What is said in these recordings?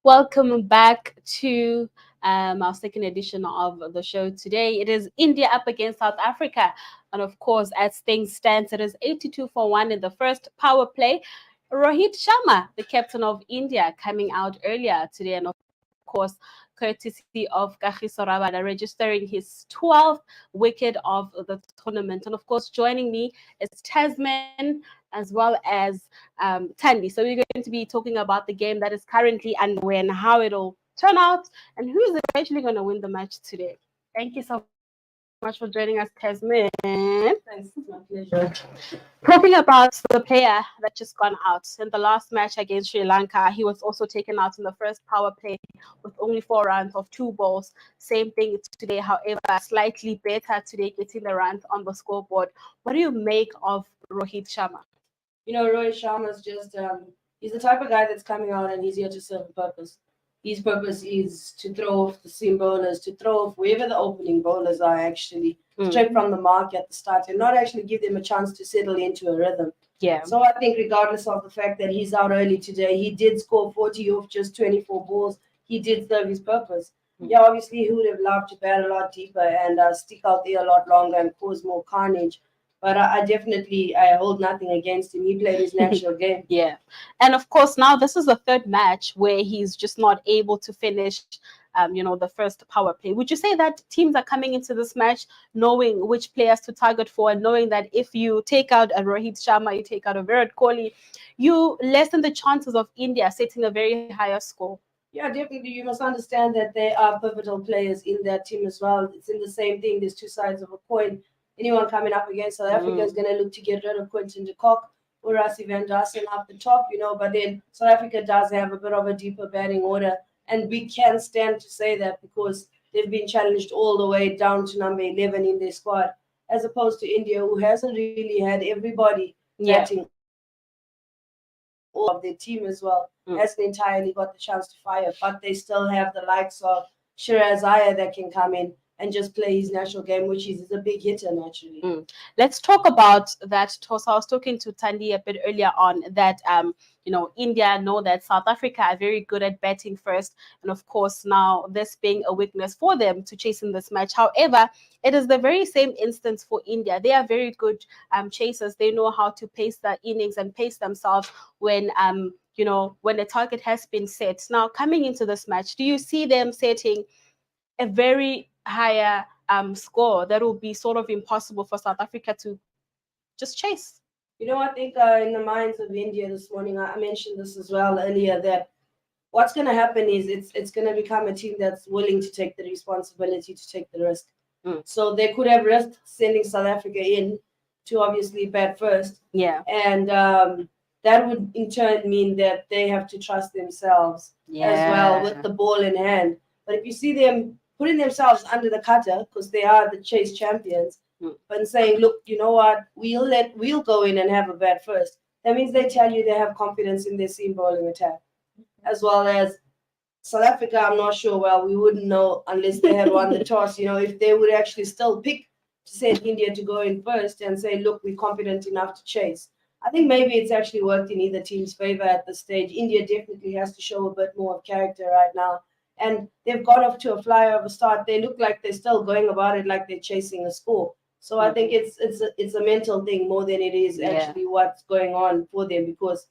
Welcome back to our second edition of the show today. It is India up against South Africa. And of course, as things stand, it is 82 for 1 in the first power play. Rohit Sharma, the captain of India, coming out earlier today. And of course, courtesy of Kagiso Rabada, registering his 12th wicket of the tournament. And of course, joining me is Tasman as well as Tandy. So we're going to be talking about the game that is currently underway and how it'll turn out and who is eventually going to win the match today. Thank you so much for joining us, Tasman. Thanks, it's my pleasure. Talking about the player that just gone out in the last match against Sri Lanka, he was also taken out in the first power play with only 4 runs of 2 balls. Same thing today, however, slightly better today, getting the runs on the scoreboard. What do you make of Rohit Sharma? Rohit Sharma's he's the type of guy that's coming out and he's here to serve a purpose. His purpose is to throw off the seam bowlers, to throw off wherever the opening bowlers are actually, straight from the mark at the start and not actually give them a chance to settle into a rhythm. Yeah. So I think regardless of the fact that he's out early today, he did score 40 off just 24 balls. He did serve his purpose. Yeah, obviously he would have loved to bat a lot deeper and stick out there a lot longer and cause more carnage. But I hold nothing against him. He played his natural game. Yeah. And of course, now this is the third match where he's just not able to finish, the first power play. Would you say that teams are coming into this match knowing which players to target for and knowing that if you take out a Rohit Sharma, you take out a Virat Kohli, you lessen the chances of India setting a very higher score? Yeah, definitely. You must understand that they are pivotal players in that team as well. It's in the same thing. There's two sides of a coin. Anyone coming up against South Africa is going to look to get rid of Quinton de Kock or Rassie van Dusen up the top, but then South Africa does have a bit of a deeper batting order. And we can stand to say that because they've been challenged all the way down to number 11 in their squad, as opposed to India, who hasn't really had everybody batting all of their team as well. Hasn't entirely got the chance to fire, but they still have the likes of Shiraz Iyer that can come in and just play his natural game, which is a big hitter naturally. Let's talk about that toss. I was talking to Tandy a bit earlier on that India know that South Africa are very good at batting first, and of course now this being a weakness for them to chase in this match. However, it is the very same instance for India. They are very good chasers. They know how to pace their innings and pace themselves when when the target has been set. Now coming into this match, do you see them setting a very higher score that will be sort of impossible for South Africa to just chase? I think in the minds of India this morning, I mentioned this as well earlier, that what's going to happen is it's going to become a team that's willing to take the responsibility, to take the risk. So they could have risked sending South Africa in to obviously bat first. Yeah. And that would in turn mean that they have to trust themselves as well with the ball in hand. But if you see them putting themselves under the cutter because they are the chase champions, but saying, look, you know what, we'll go in and have a bat first. That means they tell you they have confidence in their seam bowling attack. As well as South Africa, I'm not sure. Well, we wouldn't know unless they had won the toss. If they would actually still pick to send India to go in first and say, look, we're confident enough to chase. I think maybe it's actually worked in either team's favor at this stage. India definitely has to show a bit more of character right now. And they've got off to a flyer of a start. They look like they're still going about it like they're chasing a score. So I think it's a mental thing more than it is actually what's going on for them. Because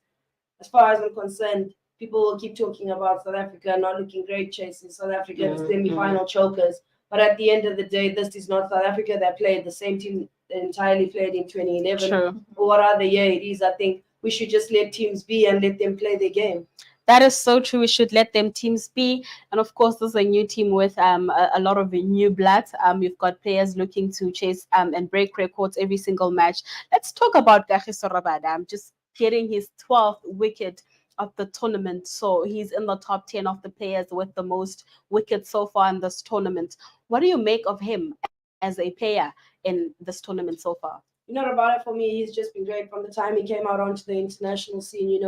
as far as I'm concerned, people will keep talking about South Africa not looking great chasing South Africa semi-final chokers. But at the end of the day, this is not South Africa that played the same team that entirely played in 2011. True. Or what other year it is. I think we should just let teams be and let them play their game. That is so true. We should let them teams be. And of course, this is a new team with a lot of new blood. We've got players looking to chase and break records every single match. Let's talk about Kagiso Rabada. Just getting his 12th wicket of the tournament. So he's in the top 10 of the players with the most wickets so far in this tournament. What do you make of him as a player in this tournament so far? Rabada, for me, he's just been great from the time he came out onto the international scene.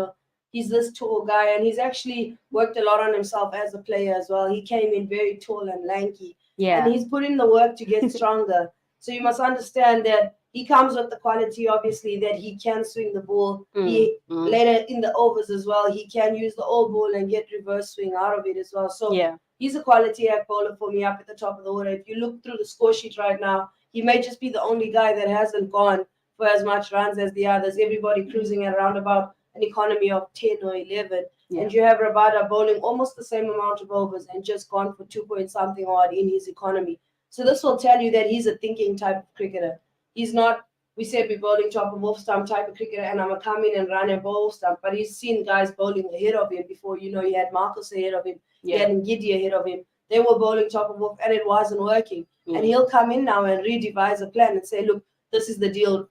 He's this tall guy, and he's actually worked a lot on himself as a player as well. He came in very tall and lanky, and he's put in the work to get stronger. So you must understand that he comes with the quality, obviously, that he can swing the ball. Later in the overs as well, he can use the all ball and get reverse swing out of it as well. So he's a quality act bowler for me up at the top of the order. If you look through the score sheet right now, he may just be the only guy that hasn't gone for as much runs as the others. Everybody cruising at around about an economy of 10 or 11. And you have Rabada bowling almost the same amount of overs and just gone for 2 point something odd in his economy. So this will tell you that he's a thinking type of cricketer. He's not, we said we're bowling top of off stump type of cricketer and I'm going to come in and run and bowl off stump. But he's seen guys bowling ahead of him before. You know, he had Marcus ahead of him. He had Ngidi ahead of him. They were bowling top of off and it wasn't working. And he'll come in now and redevise a plan and say, look, this is the deal.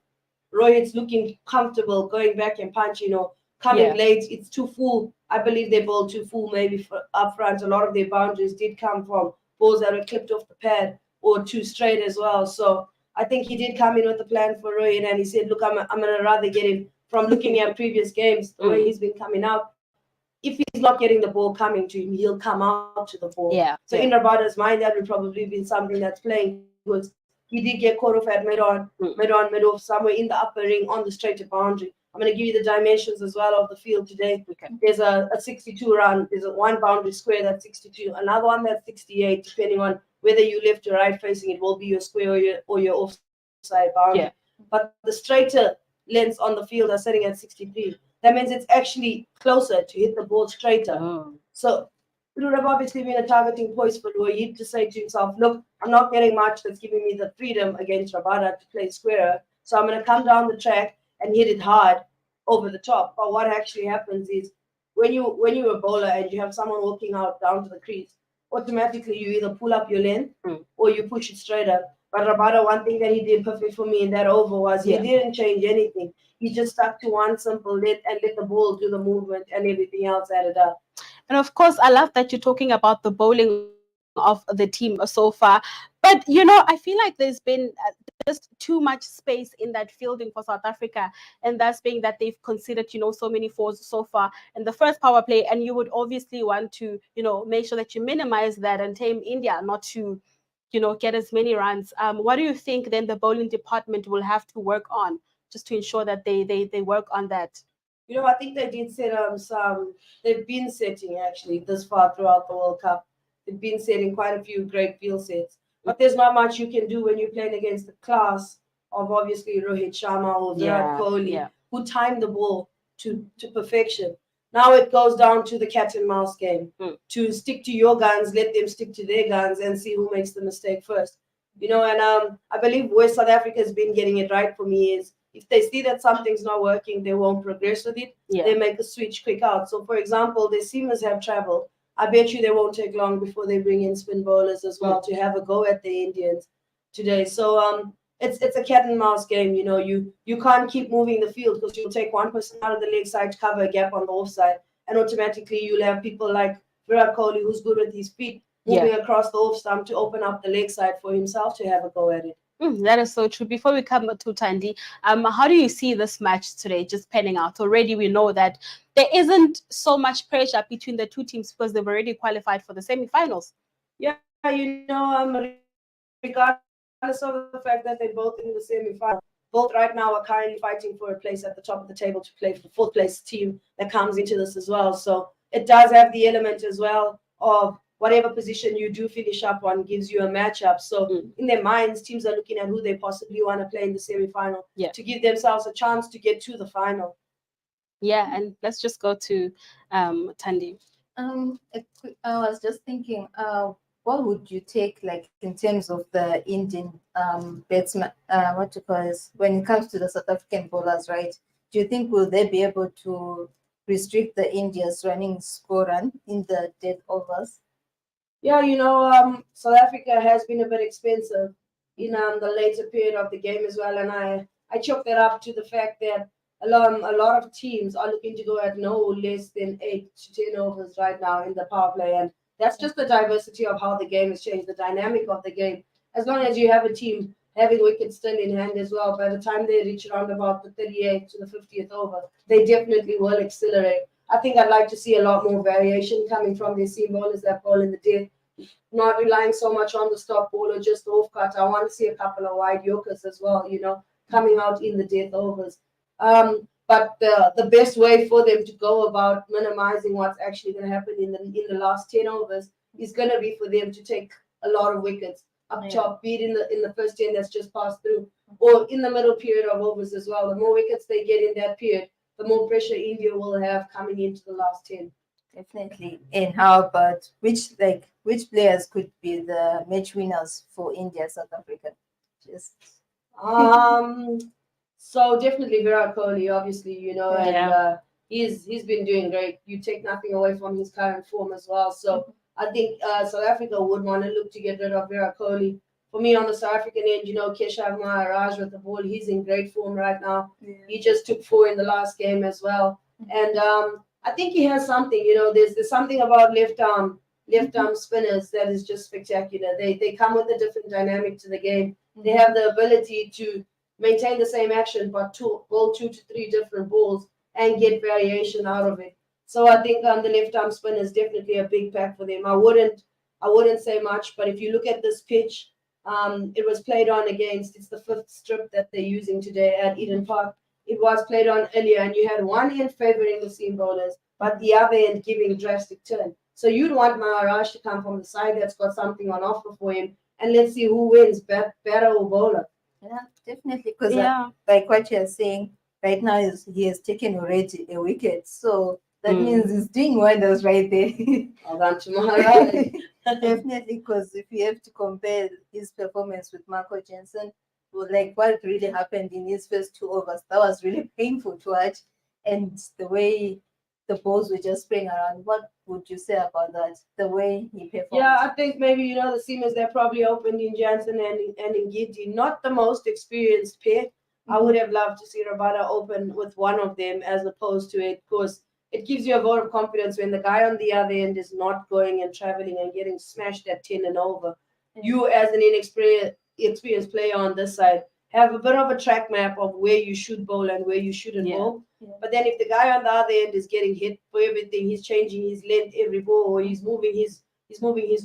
Rohit's looking comfortable going back and punch, coming late. It's too full. I believe they bowled too full maybe for up front. A lot of their boundaries did come from balls that were clipped off the pad or too straight as well. So I think he did come in with a plan for Rohit and he said, look, I'm going to rather get him from looking at previous games, the way he's been coming out. If he's not getting the ball coming to him, he'll come out to the ball. So in Rabada's mind, that would probably be something that's playing because he did get caught off at mid-on, mid-off, somewhere in the upper ring on the straighter boundary. I'm going to give you the dimensions as well of the field today. There's a 62 run. There's a one boundary square that's 62. Another one that's 68, depending on whether you left or right facing. It will be your square or your offside boundary. But the straighter lengths on the field are sitting at 63. That means it's actually closer to hit the ball straighter. So it would have obviously been a targeting poise for Rohit to say to himself, look, I'm not getting much that's giving me the freedom against Rabada to play squarer. So I'm going to come down the track and hit it hard over the top. But what actually happens is when you're a bowler and you have someone walking out down to the crease, automatically you either pull up your length or you push it straighter. But Rabada, one thing that he did perfect for me in that over was he didn't change anything. He just stuck to one simple let the ball do the movement and everything else added up. And of course, I love that you're talking about the bowling of the team so far. But, I feel like there's been just too much space in that fielding for South Africa. And that's being that they've considered, so many fours so far in the first power play. And you would obviously want to, make sure that you minimize that and tame India not to, get as many runs. What do you think then the bowling department will have to work on just to ensure that they work on that? I think they did set they've been setting actually this far throughout the World Cup. They've been setting quite a few great field sets. But there's not much you can do when you're playing against the class of obviously Rohit Sharma or Virat Kohli, who timed the ball to perfection. Now it goes down to the cat and mouse game. To stick to your guns, let them stick to their guns and see who makes the mistake first. And I believe where South Africa has been getting it right for me is if they see that something's not working, they won't progress with it. They make a switch quick out. So, for example, the seamers have traveled. I bet you they won't take long before they bring in spin bowlers as well to have a go at the Indians today. So it's a cat and mouse game. You can't keep moving the field because you'll take one person out of the leg side to cover a gap on the offside, and automatically you'll have people like Virat Kohli, who's good with his feet, moving across the off stump to open up the leg side for himself to have a go at it. That is so true. Before we come to Thandi, how do you see this match today just panning out? Already we know that there isn't so much pressure between the two teams because they've already qualified for the semifinals. Yeah, regardless of the fact that they're both in the semifinal, both right now are currently fighting for a place at the top of the table to play for the fourth place team that comes into this as well. So it does have the element as well of whatever position you do finish up on gives you a matchup. So in their minds, teams are looking at who they possibly want to play in the semi-final to give themselves a chance to get to the final. Yeah, and let's just go to Thandi. I was just thinking, what would you take like in terms of the Indian batsmen, when it comes to the South African bowlers, right? Do you think will they be able to restrict the India's running score run in the dead overs? Yeah, South Africa has been a bit expensive in the later period of the game as well. And I chalk that up to the fact that a lot of teams are looking to go at no less than 8 to 10 overs right now in the power play. And that's just the diversity of how the game has changed, the dynamic of the game. As long as you have a team having wickets still in hand as well, by the time they reach around about the 38th to the 50th over, they definitely will accelerate. I think I'd like to see a lot more variation coming from their seam bowlers that bowl in the dead, not relying so much on the stop ball or just off cut. I want to see a couple of wide yorkers as well, coming out in the death overs. But the best way for them to go about minimizing what's actually going to happen in the last 10 overs is going to be for them to take a lot of wickets up top, be it in the first 10 that's just passed through, or in the middle period of overs as well. The more wickets they get in that period, the more pressure India will have coming into the last 10. Definitely. And how about which players could be the match winners for India, South Africa? Just so definitely Virat Kohli, obviously, and he's been doing great. You take nothing away from his current form as well. So I think South Africa would want to look to get rid of Virat Kohli. For me, on the South African end, Keshav Maharaj with the ball, he's in great form right now. Yeah. He just took 4 in the last game as well. And I think he has something, there's something about left arm spinners that is just spectacular. They come with a different dynamic to the game. They have the ability to maintain the same action, but bowl 2 to 3 different balls and get variation out of it. So I think the left arm spin is definitely a big pack for them. I wouldn't say much, but if you look at this pitch, it was played on against, it's the 5th strip that they're using today at Eden Park. It was played on earlier, and you had one end favoring the seam bowlers, but the other end giving drastic turn. So you'd want Maharaj to come from the side that's got something on offer for him, and let's see who wins, batter or bowler. Yeah, definitely. Because like what you're saying, right now he has taken already a wicket. So that means he's doing wonders right there. Well done to Maharaj. Definitely, because if you have to compare his performance with Marco Jansen, like what really happened in his first 2 overs, that was really painful to watch. And the way the balls were just spraying around, what would you say about that? The way he performed? Yeah, I think maybe, the seamers that probably opened in Jansen and in Giddy, not the most experienced pair. I would have loved to see Rabada open with one of them as opposed to it, because it gives you a vote of confidence when the guy on the other end is not going and traveling and getting smashed at 10 and over. You, as an inexperienced player on this side, have a bit of a track map of where you should bowl and where you shouldn't bowl. But then if the guy on the other end is getting hit for everything, he's changing his length every ball, or he's moving his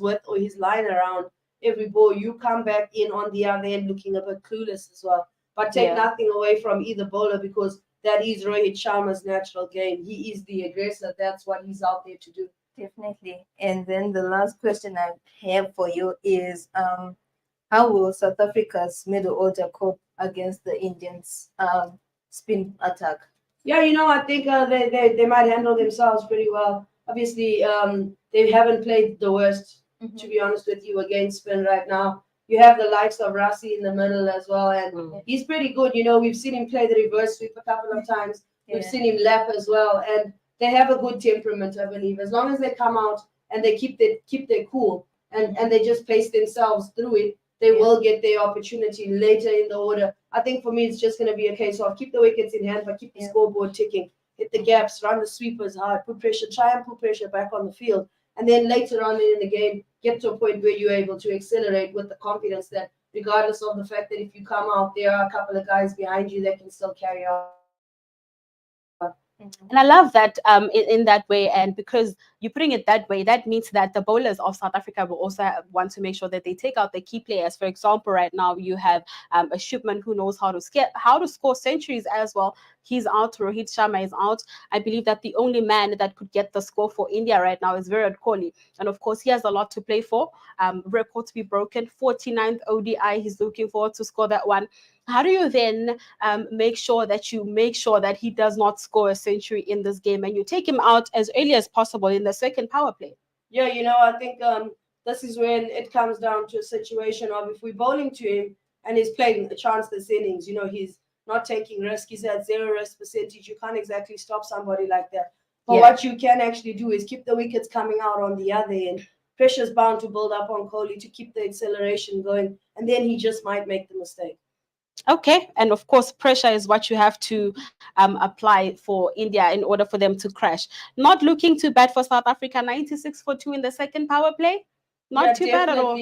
width or his line around every ball, you come back in on the other end looking a bit clueless as well. But take nothing away from either bowler, because that is Rohit Sharma's natural game. He is the aggressor. That's what he's out there to do. Definitely. And then the last question I have for you is, how will South Africa's middle order cope against the Indians' spin attack? Yeah, I think they might handle themselves pretty well. Obviously, they haven't played the worst, to be honest with you, against spin right now. You have the likes of Rassi in the middle as well, and he's pretty good. We've seen him play the reverse sweep a couple of times. We've seen him lap as well, and they have a good temperament, I believe. As long as they come out and they keep their cool and they just pace themselves through it, they will get their opportunity later in the order. I think for me, it's just going to be a case of keep the wickets in hand, but keep the scoreboard ticking. Hit the gaps, run the sweepers hard, try and put pressure back on the field. And then later on in the game, get to a point where you're able to accelerate with the confidence that regardless of the fact that if you come out, there are a couple of guys behind you that can still carry on. And I love that in that way. And because you're putting it that way, that means that the bowlers of South Africa will also want to make sure that they take out the key players. For example, right now you have a Shipman who knows how to score centuries as well. He's out. Rohit Sharma is out. I believe that the only man that could get the score for India right now is Virat Kohli. And of course, he has a lot to play for. Record to be broken. 49th ODI. He's looking forward to score that one. How do you then make sure that he does not score a century in this game, and you take him out as early as possible in the second power play? Yeah, I think this is when it comes down to a situation of if we're bowling to him and he's playing a chanceless innings, he's not taking risk. He's at 0 risk percentage. You can't exactly stop somebody like that. But what you can actually do is keep the wickets coming out on the other end. Pressure's bound to build up on Kohli to keep the acceleration going, and then he just might make the mistake. Okay, and of course, pressure is what you have to apply for India in order for them to crash. Not looking too bad for South Africa, 96 for 2 in the second power play. Not too bad at all.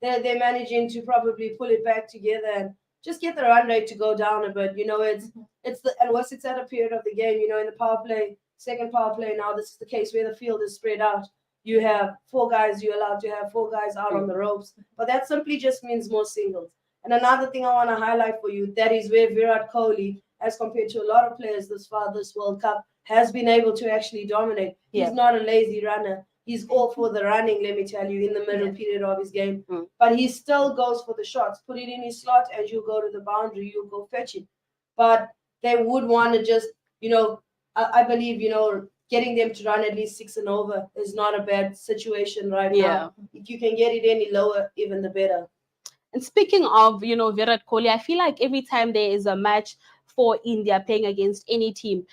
They're managing to probably pull it back together and just get the run rate to go down a bit. And once it's at a period of the game, in the power play, second power play now, this is the case where the field is spread out. You have 4 guys, you're allowed to have 4 guys out on the ropes, but that simply just means more singles. And another thing I want to highlight for you, that is where Virat Kohli, as compared to a lot of players this far this World Cup, has been able to actually dominate. He's not a lazy runner. He's all for the running, let me tell you, in the middle period of his game. But he still goes for the shots. Put it in his slot, and you go to the boundary, you go fetch it. But they would want to just, I believe, getting them to run at least 6 and over is not a bad situation right now. If you can get it any lower, even the better. And speaking of, Virat Kohli, I feel like every time there is a match for India playing against any team,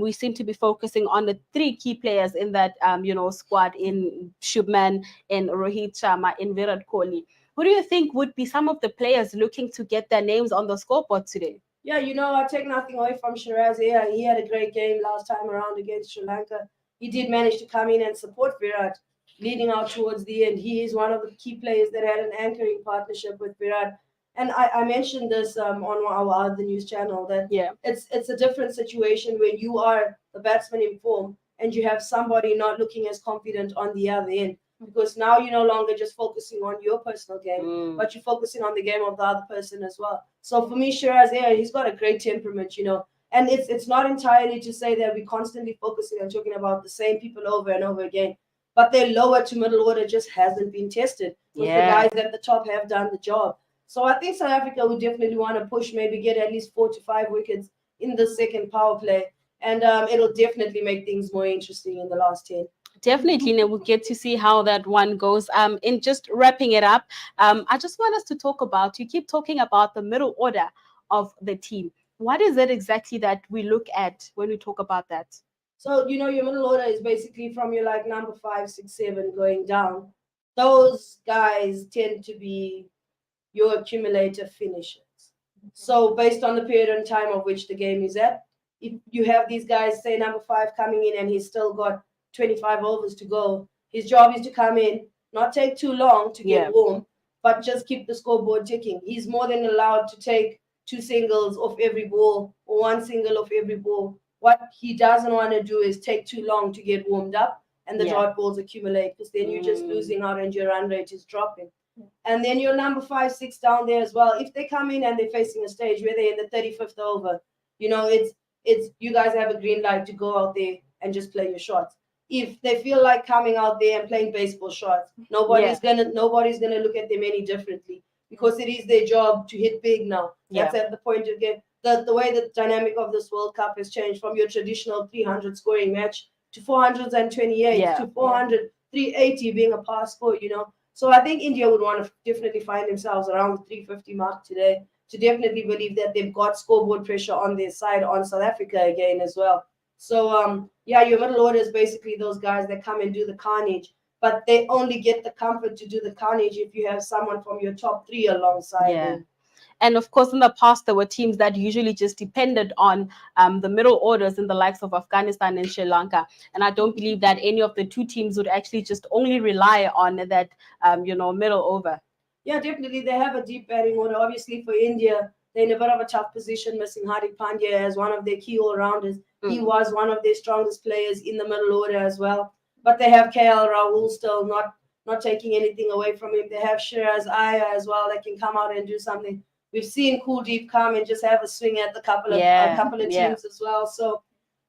we seem to be focusing on the 3 key players in that, squad, in Shubman, in Rohit Sharma, in Virat Kohli. Who do you think would be some of the players looking to get their names on the scoreboard today? Yeah, I take nothing away from Shiraz here. He had a great game last time around against Sri Lanka. He did manage to come in and support Virat leading out towards the end. He is one of the key players that had an anchoring partnership with Virat. And I mentioned this on our other news channel, that it's a different situation when you are the batsman in form and you have somebody not looking as confident on the other end. Because now you're no longer just focusing on your personal game, but you're focusing on the game of the other person as well. So for me, Shiraz here, he's got a great temperament, and it's not entirely to say that we're constantly focusing and talking about the same people over and over again, but their lower to middle order just hasn't been tested because the guys at the top have done the job. So I think South Africa would definitely want to push, maybe get at least 4 to 5 wickets in the second power play, and it'll definitely make things more interesting in the last 10. Definitely, we'll get to see how that one goes. In just wrapping it up, I just want us to talk about, you keep talking about the middle order of the team. What is it exactly that we look at when we talk about that? So, your middle order is basically from your number 5, 6, 7 going down. Those guys tend to be your accumulator finishers. So based on the period and time of which the game is at, if you have these guys, say number 5 coming in and he's still got 25 overs to go, his job is to come in, not take too long to get warm, but just keep the scoreboard ticking. He's more than allowed to take 2 singles off every ball or 1 single off every ball. What he doesn't want to do is take too long to get warmed up and the dot balls accumulate, because then you're just losing out and your run rate is dropping. And then your number 5, 6 down there as well. If they come in and they're facing a stage where they're in the 35th over, it's you guys have a green light to go out there and just play your shots. If they feel like coming out there and playing baseball shots, nobody's gonna look at them any differently, because it is their job to hit big now. That's at the point of game. The way the dynamic of this World Cup has changed from your traditional 300 scoring match to 428 to 400, 380 being a pass score, So I think India would want to definitely find themselves around the 350 mark today, to definitely believe that they've got scoreboard pressure on their side on South Africa again as well. So, your middle order is basically those guys that come and do the carnage, but they only get the comfort to do the carnage if you have someone from your top 3 alongside them. And of course, in the past, there were teams that usually just depended on the middle orders in the likes of Afghanistan and Sri Lanka. And I don't believe that any of the 2 teams would actually just only rely on that, middle over. Yeah, definitely. They have a deep batting order. Obviously, for India, they're in a bit of a tough position, missing Hardik Pandya as one of their key all-rounders. He was one of their strongest players in the middle order as well. But they have KL Rahul still not taking anything away from him. They have Shiraz Iyer as well that can come out and do something. We've seen Kuldeep come and just have a swing at a couple of teams as well. So,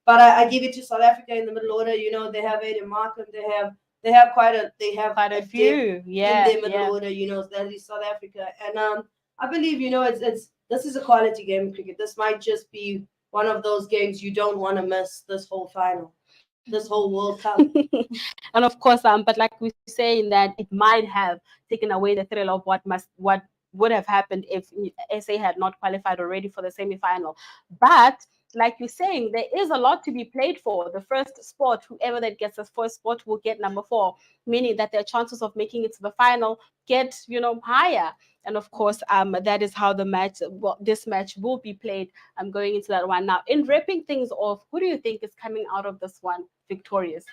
but I give it to South Africa in the middle order. They have Aiden Markham. They have quite a few in their middle order. That is South Africa, and I believe this is a quality game of cricket. This might just be one of those games you don't want to miss this whole final, this whole World Cup. And of course, but like we say in that, it might have taken away the thrill of what would have happened if SA had not qualified already for the semi-final. But like you're saying, there is a lot to be played for. The first spot, whoever that gets the first spot will get number 4, meaning that their chances of making it to the final get, higher. And of course, that is how this match will be played. I'm going into that one now. In wrapping things off, who do you think is coming out of this one victorious?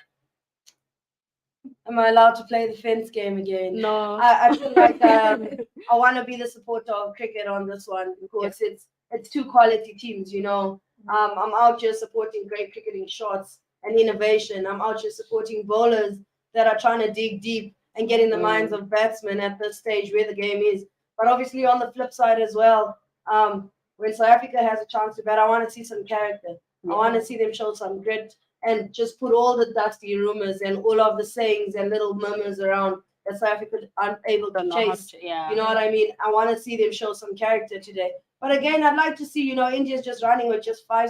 Am I allowed to play the fence game again? No. I feel like I want to be the supporter of cricket on this one, because it's 2 quality teams. I'm out here supporting great cricketing shots and innovation. I'm out here supporting bowlers that are trying to dig deep and get in the minds of batsmen at this stage where the game is. But obviously, on the flip side as well, when South Africa has a chance to bat, I want to see some character. I want to see them show some grit and just put all the dusty rumors and all of the sayings and little murmurs around that South Africa aren't able to chase. You know what I mean? I want to see them show some character today. But again, I'd like to see, India's just running with just five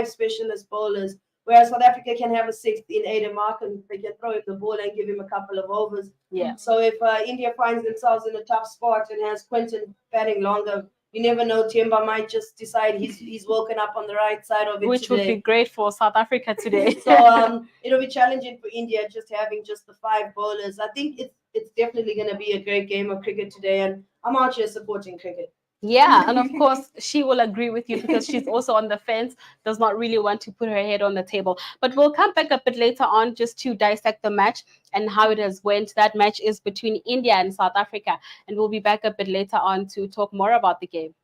specialist bowlers, whereas South Africa can have a sixth in Aiden Mark and they can throw him the ball and give him a couple of overs. Yeah. So if India finds themselves in a tough spot and has Quinton batting longer, you never know. Timba might just decide he's woken up on the right side of it Which today. would be great for South Africa today. So it'll be challenging for India just having just the five bowlers. I think it's definitely going to be a great game of cricket today, and I'm out here supporting cricket. Yeah, and of course she will agree with you because she's also on the fence, does not really want to put her head on the table. But we'll come back a bit later on just to dissect the match and how it has went. That match is between India and South Africa, and we'll be back a bit later on to talk more about the game.